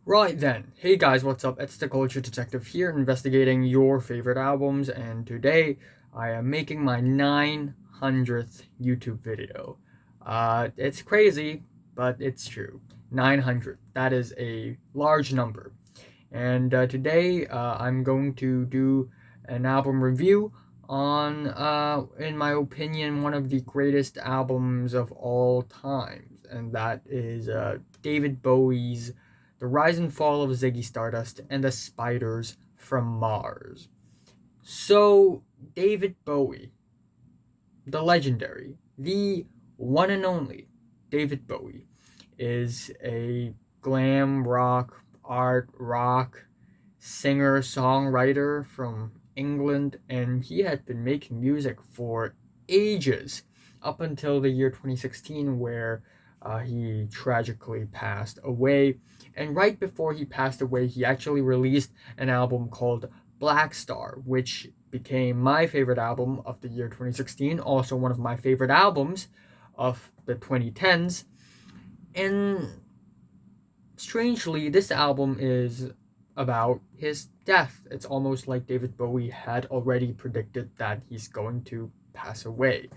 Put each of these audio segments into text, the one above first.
Right then, hey guys, what's up? It's the Culture Detective here, investigating your favorite albums, and today I am making my 900th YouTube video. It's crazy, but it's true. 900. That is a large number. And today I'm going to do an album review on, in my opinion, one of the greatest albums of all times, and that is David Bowie's The Rise and Fall of Ziggy Stardust and the Spiders from Mars. So, David Bowie, the legendary, the one and only David Bowie, is a glam rock, art rock singer songwriter from England, and he had been making music for ages up until the year 2016, where he tragically passed away. And right before he passed away, he actually released an album called Black Star, which became my favorite album of the year 2016, also one of my favorite albums of the 2010s. And strangely, this album is about his death. It's almost like David Bowie had already predicted that he's going to pass away.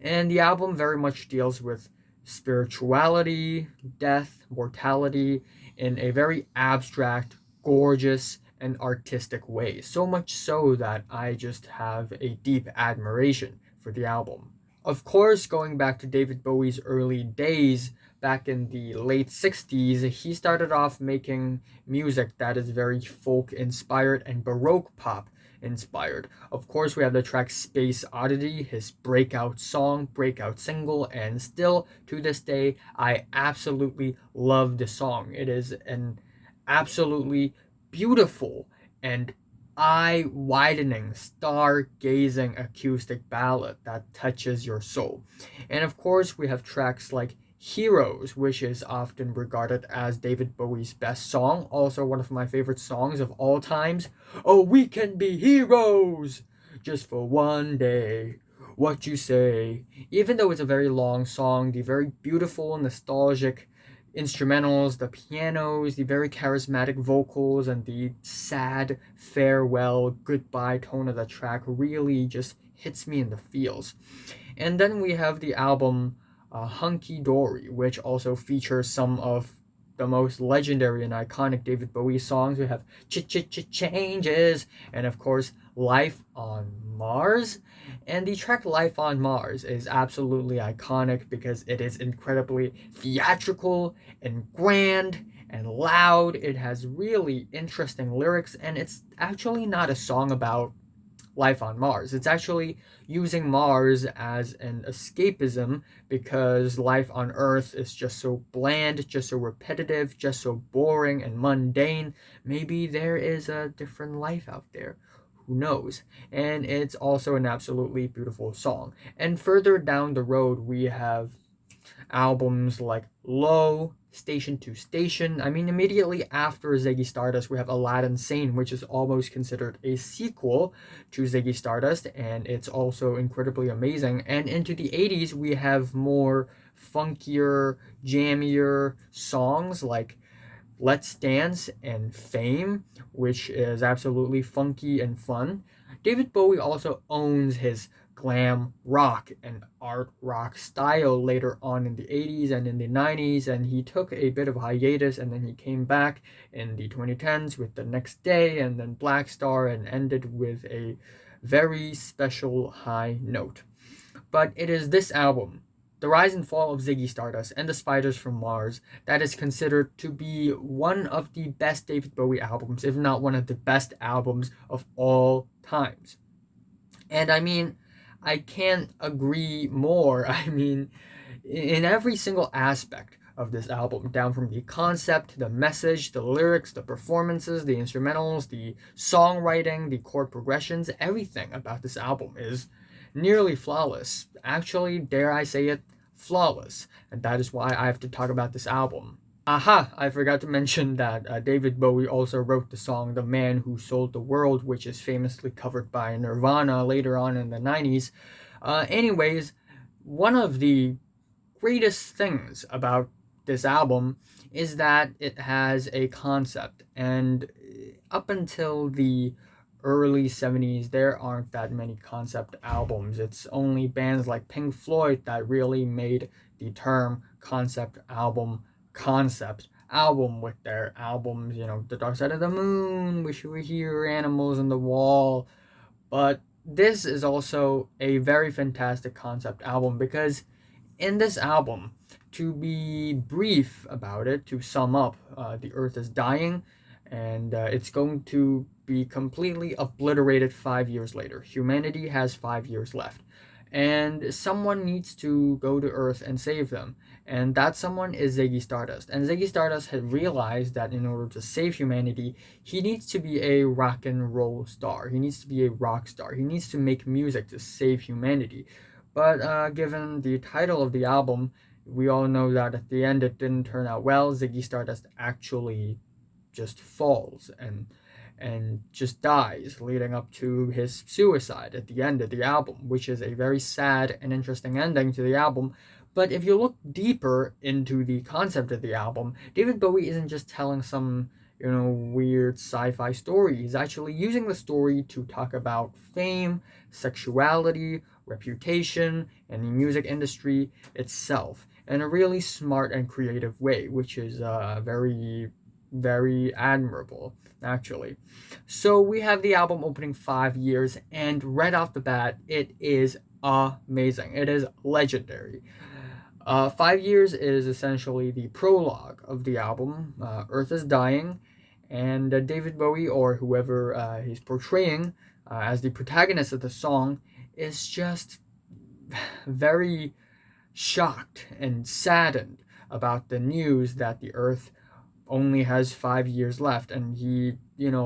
And the album very much deals with spirituality, death, mortality in a very abstract, gorgeous, and artistic way. So much so that I just have a deep admiration for the album. Of course, going back to David Bowie's early days, back in the late 60s, he started off making music that is very folk inspired and Baroque pop inspired. Of course, we have the track Space Oddity, his breakout song, breakout single, and still to this day, I absolutely love the song. It is an absolutely beautiful and eye widening, star-gazing acoustic ballad that touches your soul. And of course, we have tracks like Heroes, which is often regarded as David Bowie's best song, also one of my favorite songs of all times. Oh, we can be heroes just for one day. What you say? Even though it's a very long song, the very beautiful, nostalgic instrumentals, the pianos, the very charismatic vocals, and the sad farewell, goodbye tone of the track really just hits me in the feels. And then we have the album Hunky Dory, which also features some of the most legendary and iconic David Bowie songs. We have Changes, and of course, Life on Mars. And the track Life on Mars is absolutely iconic because it is incredibly theatrical and grand and loud. It has really interesting lyrics, and it's actually not a song about life on Mars. It's actually using Mars as an escapism because life on Earth is just so bland, just so repetitive, just so boring and mundane. Maybe there is a different life out there. Who knows? And it's also an absolutely beautiful song. And further down the road, we have albums like Low, Station to Station. I mean, immediately after Ziggy Stardust, we have Aladdin Sane, which is almost considered a sequel to Ziggy Stardust, and it's also incredibly amazing. And into the 80s, we have more funkier, jammier songs like Let's Dance and Fame, which is absolutely funky and fun. David Bowie also owns his glam rock and art rock style later on in the 80s and in the 90s, and he took a bit of hiatus and then he came back in the 2010s with The Next Day and then Black Star and ended with a very special high note. But it is this album, The Rise and Fall of Ziggy Stardust and the Spiders from Mars, that is considered to be one of the best David Bowie albums, if not one of the best albums of all times. And I mean, I can't agree more. I mean, in every single aspect of this album, down from the concept, the message, the lyrics, the performances, the instrumentals, the songwriting, the chord progressions, everything about this album is nearly flawless. Actually, dare I say it, flawless. And that is why I have to talk about this album. Aha, I forgot to mention that David Bowie also wrote the song The Man Who Sold the World, which is famously covered by Nirvana later on in the 90s. Anyways, one of the greatest things about this album is that it has a concept. And up until the early 70s, there aren't that many concept albums. It's only bands like Pink Floyd that really made the term concept album with their albums, The Dark Side of the Moon, Wish You Were Here, Animals on the Wall. But this is also a very fantastic concept album because in this album, to be brief about it, to sum up, the Earth is dying, and it's going to be completely obliterated 5 years later. Humanity has 5 years left, and someone needs to go to Earth and save them. And that someone is Ziggy Stardust. And Ziggy Stardust had realized that in order to save humanity, he needs to be a rock and roll star. He needs to be a rock star. He needs to make music to save humanity. But given the title of the album, we all know that at the end it didn't turn out well. Ziggy Stardust actually just falls and just dies, leading up to his suicide at the end of the album, which is a very sad and interesting ending to the album. But if you look deeper into the concept of the album, David Bowie isn't just telling some weird sci-fi story. He's actually using the story to talk about fame, sexuality, reputation, and the music industry itself in a really smart and creative way, which is very, very admirable, actually. So we have the album opening 5 years, and right off the bat, it is amazing. It is legendary. 5 years is essentially the prologue of the album. Earth is dying, and David Bowie, or whoever he's portraying as the protagonist of the song, is just very shocked and saddened about the news that the Earth only has 5 years left, and he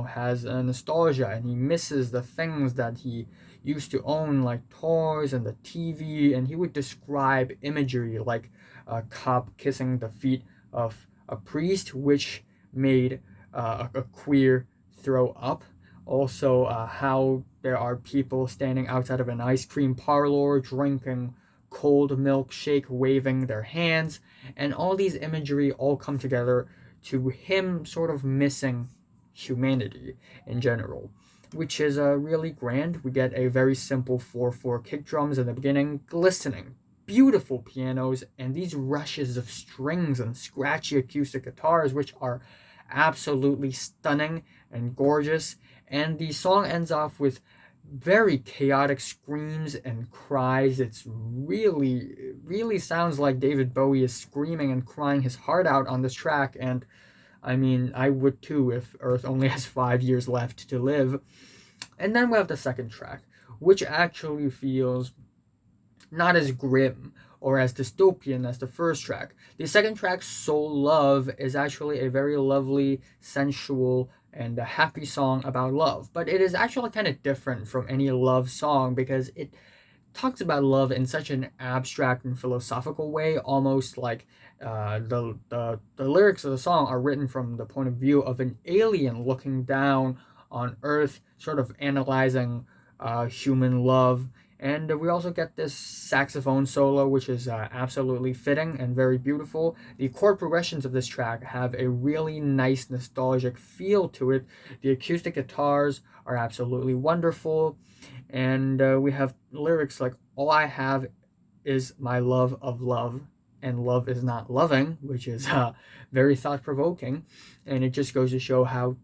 has a nostalgia, and he misses the things that he used to own, like toys and the TV, and he would describe imagery like a cop kissing the feet of a priest, which made a queer throw up. Also, how there are people standing outside of an ice cream parlor drinking cold milkshake, waving their hands, and all these imagery all come together to him sort of missing humanity in general, which is really grand. We get a very simple 4/4 kick drums in the beginning, glistening, beautiful pianos, and these rushes of strings and scratchy acoustic guitars, which are absolutely stunning and gorgeous. And the song ends off with very chaotic screams and cries. It's really sounds like David Bowie is screaming and crying his heart out on this track, and I mean, I would too if Earth only has 5 years left to live. And then we have the second track, which actually feels not as grim or as dystopian as the first track. The second track, Soul Love, is actually a very lovely, sensual, and a happy song about love. But it is actually kind of different from any love song because it talks about love in such an abstract and philosophical way, almost like the lyrics of the song are written from the point of view of an alien looking down on Earth, sort of analyzing human love. And we also get this saxophone solo, which is absolutely fitting and very beautiful. The chord progressions of this track have a really nice nostalgic feel to it. The acoustic guitars are absolutely wonderful. And we have lyrics like, all I have is my love of love, and love is not loving, which is very thought-provoking. And it just goes to show how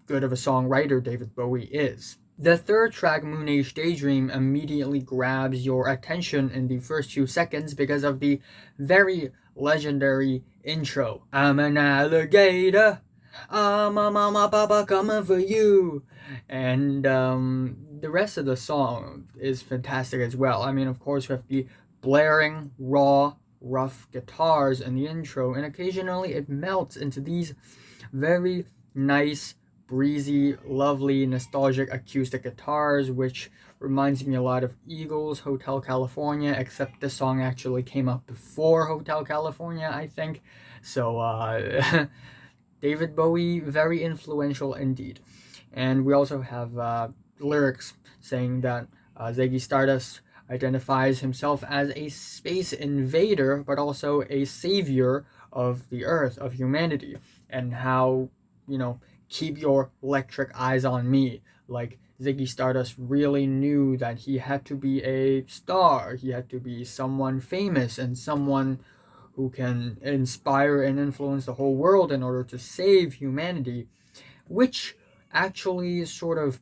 good of a songwriter David Bowie is. The third track, Moonage Daydream, immediately grabs your attention in the first few seconds because of the very legendary intro. I'm an alligator, I'm a mama papa coming for you. And the rest of the song is fantastic as well. I mean, of course, we have the blaring, raw, rough guitars in the intro, and occasionally it melts into these very nice, breezy, lovely, nostalgic acoustic guitars, which reminds me a lot of Eagles' Hotel California, except this song actually came out before Hotel California, I think. So, David Bowie, very influential indeed. And we also have lyrics saying that Ziggy Stardust identifies himself as a space invader, but also a savior of the earth, of humanity, and how, keep your electric eyes on me. Like, Ziggy Stardust really knew that he had to be a star, he had to be someone famous and someone who can inspire and influence the whole world in order to save humanity, which actually sort of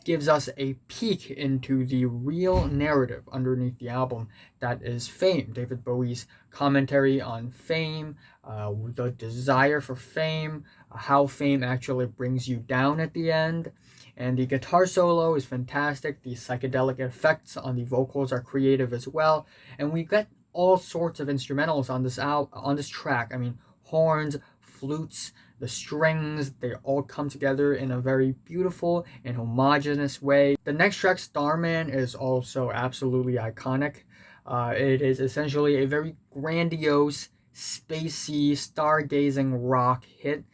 gives us a peek into the real narrative underneath the album, that is fame. David Bowie's commentary on fame, the desire for fame, how fame actually brings you down at the end. And the guitar solo is fantastic. The psychedelic effects on the vocals are creative as well. And we get all sorts of instrumentals on this track. I mean, horns, flutes, the strings, they all come together in a very beautiful and homogeneous way. The next track, Starman, is also absolutely iconic. It is essentially a very grandiose, spacey, stargazing rock hit.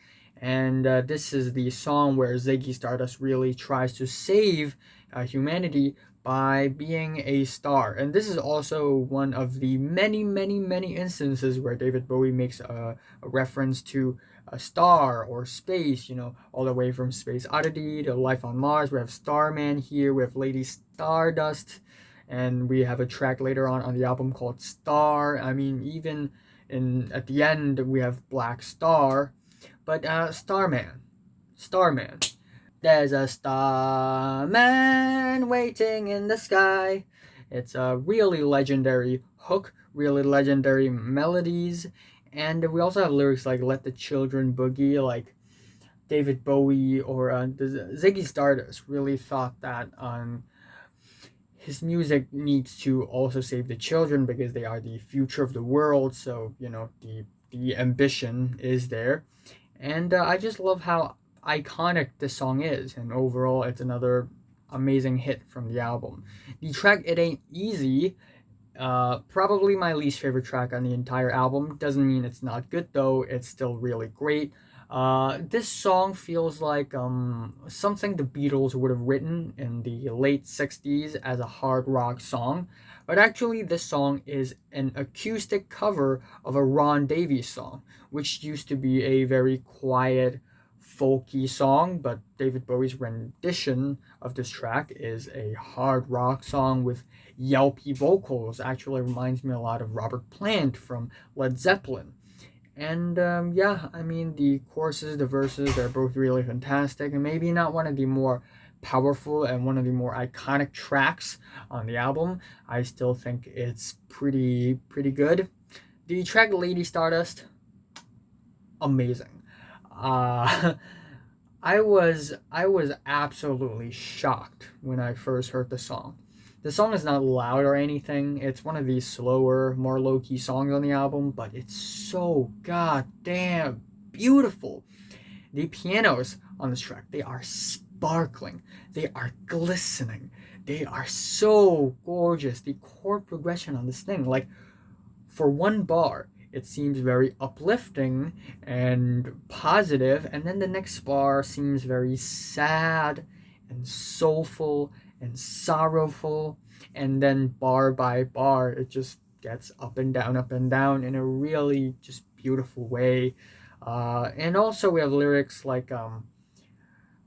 And this is the song where Ziggy Stardust really tries to save humanity by being a star. And this is also one of the many, many, many instances where David Bowie makes a reference to a star or space, all the way from Space Oddity to Life on Mars. We have Starman here, we have Lady Stardust, and we have a track later on the album called Star. I mean, even at the end, we have Black Star. But Starman. There's a starman waiting in the sky. It's a really legendary hook, really legendary melodies. And we also have lyrics like Let the Children Boogie, like David Bowie or Ziggy Stardust really thought that his music needs to also save the children because they are the future of the world. So, the ambition is there. And I just love how iconic this song is. And overall, it's another amazing hit from the album. The track It Ain't Easy, probably my least favorite track on the entire album. Doesn't mean it's not good though, it's still really great. This song feels like something the Beatles would have written in the late 60s as a hard rock song, but actually this song is an acoustic cover of a Ron Davies song, which used to be a very quiet, folky song, but David Bowie's rendition of this track is a hard rock song with yelpy vocals. Actually reminds me a lot of Robert Plant from Led Zeppelin. And I mean, the choruses, the verses, they're both really fantastic, and maybe not one of the more powerful and one of the more iconic tracks on the album. I still think it's pretty good. The track Lady Stardust, amazing. I was absolutely shocked when I first heard the song. The song is not loud or anything. It's one of these slower, more low-key songs on the album, but it's so goddamn beautiful. The pianos on this track, they are sparkling. They are glistening. They are so gorgeous. The chord progression on this thing, like, for one bar, it seems very uplifting and positive, and then the next bar seems very sad and soulful and sorrowful, and then bar by bar it just gets up and down in a really just beautiful way. And also we have lyrics like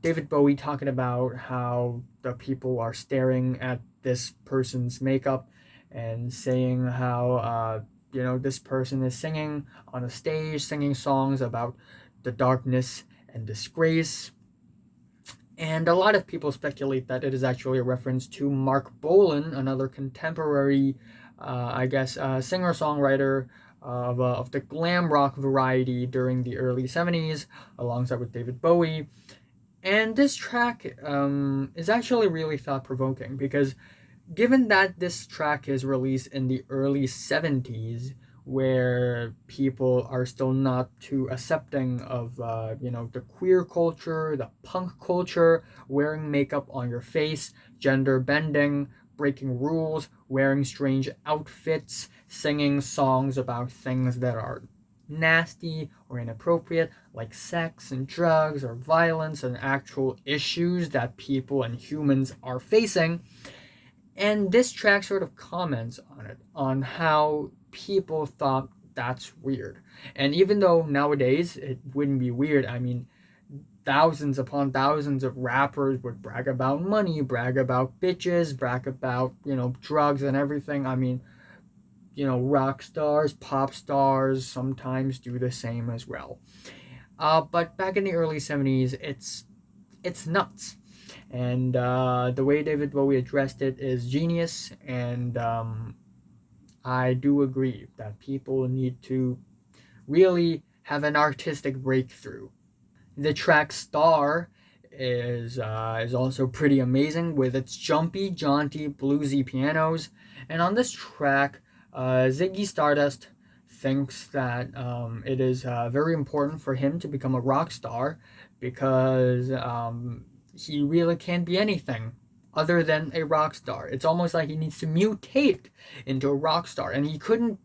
David Bowie talking about how the people are staring at this person's makeup and saying how this person is singing on a stage, singing songs about the darkness and disgrace. And a lot of people speculate that it is actually a reference to Mark Bolan, another contemporary, singer-songwriter of the glam rock variety during the early 70s, alongside with David Bowie. And this track is actually really thought-provoking because given that this track is released in the early 70s, where people are still not too accepting of the queer culture, the punk culture, wearing makeup on your face, gender bending, breaking rules, wearing strange outfits, singing songs about things that are nasty or inappropriate, like sex and drugs or violence and actual issues that people and humans are facing. And this track sort of comments on it, on how people thought that's weird. And even though nowadays it wouldn't be weird, I mean, thousands upon thousands of rappers would brag about money, brag about bitches, brag about, drugs and everything. I mean, rock stars, pop stars sometimes do the same as well. But back in the early 70s, it's nuts. And the way David Bowie addressed it is genius, and I do agree that people need to really have an artistic breakthrough. The track Star is also pretty amazing with its jumpy, jaunty, bluesy pianos. And on this track, Ziggy Stardust thinks that it is very important for him to become a rock star because he really can't be anything other than a rock star. It's almost like he needs to mutate into a rock star, and he couldn't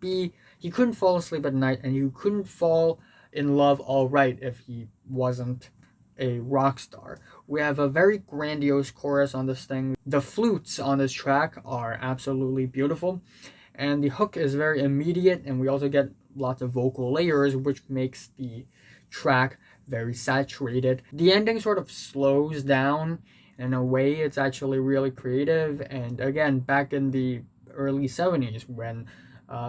fall asleep at night, and he couldn't fall in love all right if he wasn't a rock star. We have a very grandiose chorus on this thing. The flutes on this track are absolutely beautiful, and the hook is very immediate, and we also get lots of vocal layers, which makes the track very saturated. The ending sort of slows down. In a way, it's actually really creative, and again, back in the early 70s when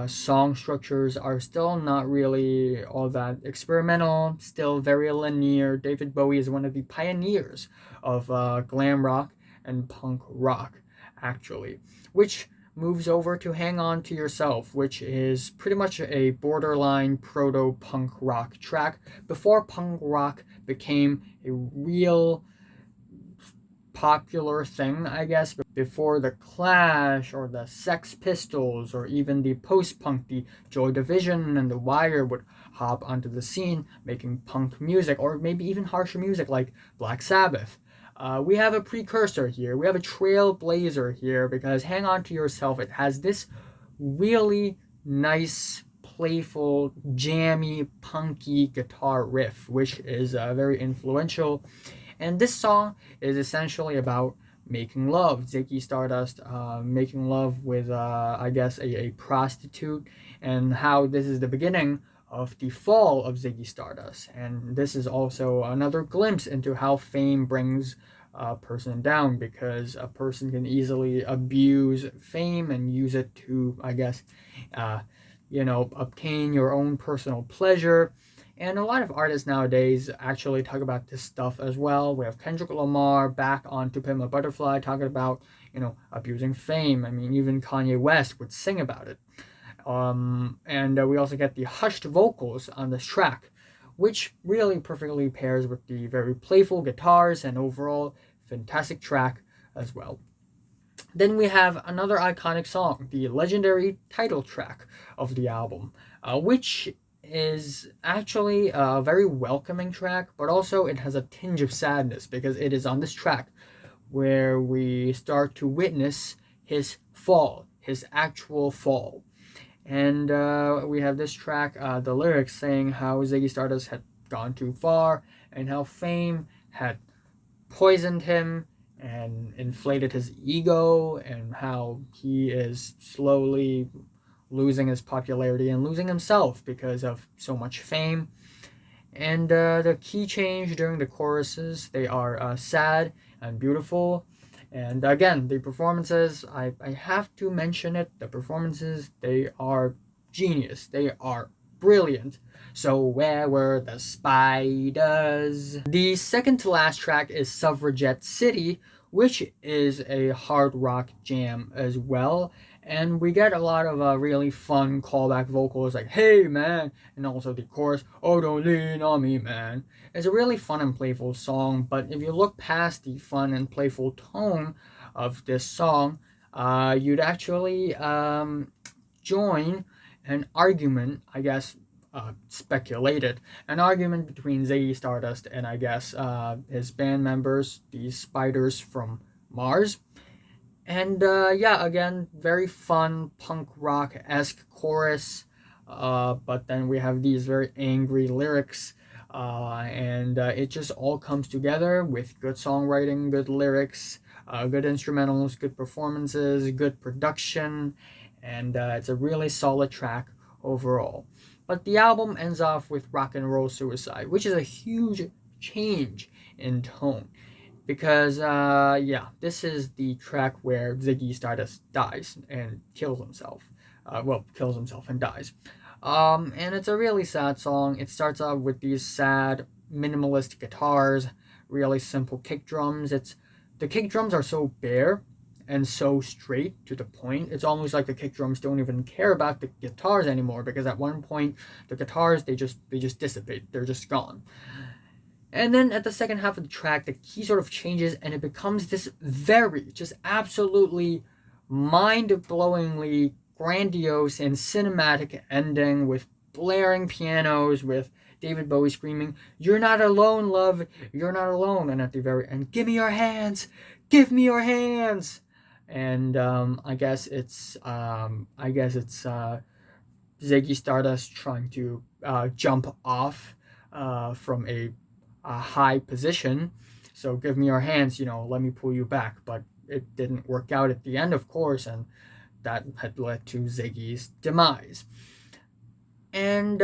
song structures are still not really all that experimental, still very linear. David Bowie is one of the pioneers of glam rock and punk rock, actually, which moves over to Hang On to Yourself, which is pretty much a borderline proto-punk rock track before punk rock became a real popular thing, I guess, before the Clash or the Sex Pistols or even the post-punk, the Joy Division and the Wire would hop onto the scene making punk music, or maybe even harsher music like Black Sabbath. We have a precursor here, we have a trailblazer here, because Hang On to Yourself, it has this really nice, playful, jammy, punky guitar riff, which is very influential. And this song is essentially about making love. Ziggy Stardust making love with, I guess, a prostitute, and how this is the beginning of the fall of Ziggy Stardust. And this is also another glimpse into how fame brings a person down, because a person can easily abuse fame and use it to, I guess, obtain your own personal pleasure. And a lot of artists nowadays actually talk about this stuff as well. We have Kendrick Lamar back on To Pimp a Butterfly talking about, abusing fame. I mean, even Kanye West would sing about it. And we also get the hushed vocals on this track, which really perfectly pairs with the very playful guitars and overall fantastic track as well. Then we have another iconic song, the legendary title track of the album, which is actually a very welcoming track, but also it has a tinge of sadness because it is on this track where we start to witness his fall, his actual fall. And we have this track, the lyrics saying how Ziggy Stardust had gone too far and how fame had poisoned him and inflated his ego, and how he is slowly losing his popularity and losing himself because of so much fame. And the key change during the choruses, they are sad and beautiful. And again, the performances, I have to mention it, the performances, they are genius. They are brilliant. So where were the spiders? The second to last track is Suffragette City, which is a hard rock jam as well. And we get a lot of really fun callback vocals like, hey man, and also the chorus, oh don't lean on me man. It's a really fun and playful song, but if you look past the fun and playful tone of this song, you'd actually join an argument, I guess, speculated, an argument between Ziggy Stardust and, I guess, his band members, the Spiders from Mars. And yeah, again, very fun punk rock-esque chorus, but then we have these very angry lyrics, and it just all comes together with good songwriting, good lyrics, good instrumentals, good performances, good production, and it's a really solid track overall. But the album ends off with Rock and Roll Suicide, which is a huge change in tone. Because, yeah, this is the track where Ziggy Stardust dies and kills himself. Kills himself and dies. And it's a really sad song. It starts off with these sad, minimalist guitars, really simple kick drums. The kick drums are so bare and so straight to the point. It's almost like the kick drums don't even care about the guitars anymore, because at one point the guitars they just dissipate. They're just gone. And then at the second half of the track, the key sort of changes and it becomes this very, just absolutely mind-blowingly grandiose and cinematic ending with blaring pianos, with David Bowie screaming, "You're not alone, love, you're not alone." And at the very end, "Give me your hands, give me your hands." And I guess it's Ziggy Stardust trying to jump off from a high position. So give me your hands, let me pull you back. But it didn't work out at the end, of course, and that had led to Ziggy's demise. And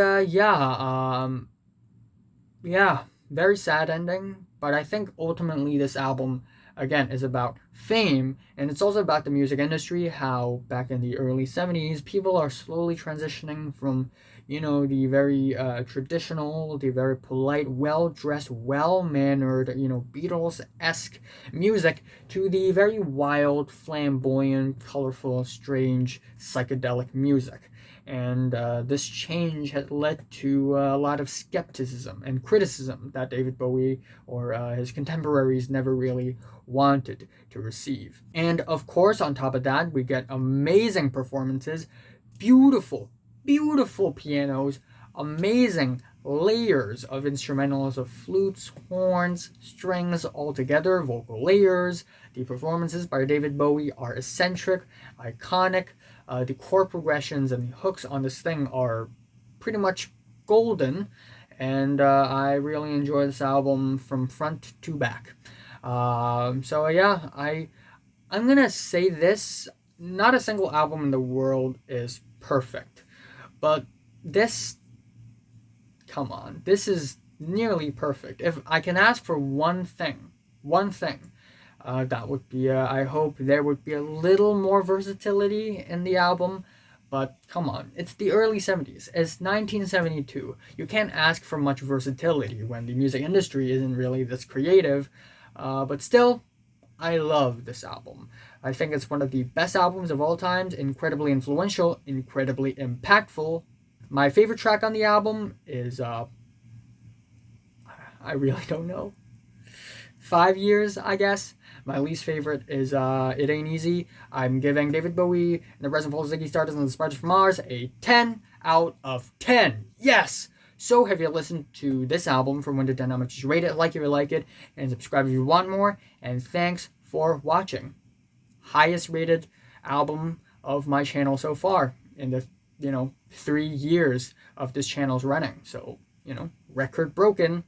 very sad ending. But I think ultimately this album, again, is about fame, and it's also about the music industry, how back in the early 70s, people are slowly transitioning from, the very traditional, the very polite, well-dressed, well-mannered, Beatles-esque music to the very wild, flamboyant, colorful, strange, psychedelic music. And this change had led to a lot of skepticism and criticism that David Bowie or his contemporaries never really wanted to receive. And of course, on top of that, we get amazing performances, beautiful, beautiful pianos, amazing layers of instrumentals of flutes, horns, strings all together, vocal layers. The performances by David Bowie are eccentric, iconic. The chord progressions and the hooks on this thing are pretty much golden, and I really enjoy this album from front to back. I'm gonna say this: not a single album in the world is perfect, but this, come on, this is nearly perfect. If I can ask for one thing, that would be, I hope there would be a little more versatility in the album. But come on, it's the early 70s. It's 1972. You can't ask for much versatility when the music industry isn't really this creative. But still, I love this album. I think it's one of the best albums of all times, incredibly influential, incredibly impactful. My favorite track on the album is, I really don't know. 5 years, I guess. My least favorite is It Ain't Easy. I'm giving David Bowie and the Resin Full Ziggy Stardust and the Sparks from Mars a 10 out of 10. Yes! So have you listened to this album from 1 to 10? How much you rate it, like if you like it, and subscribe if you want more. And thanks for watching. Highest rated album of my channel so far in the 3 years of this channel's running. So, record broken.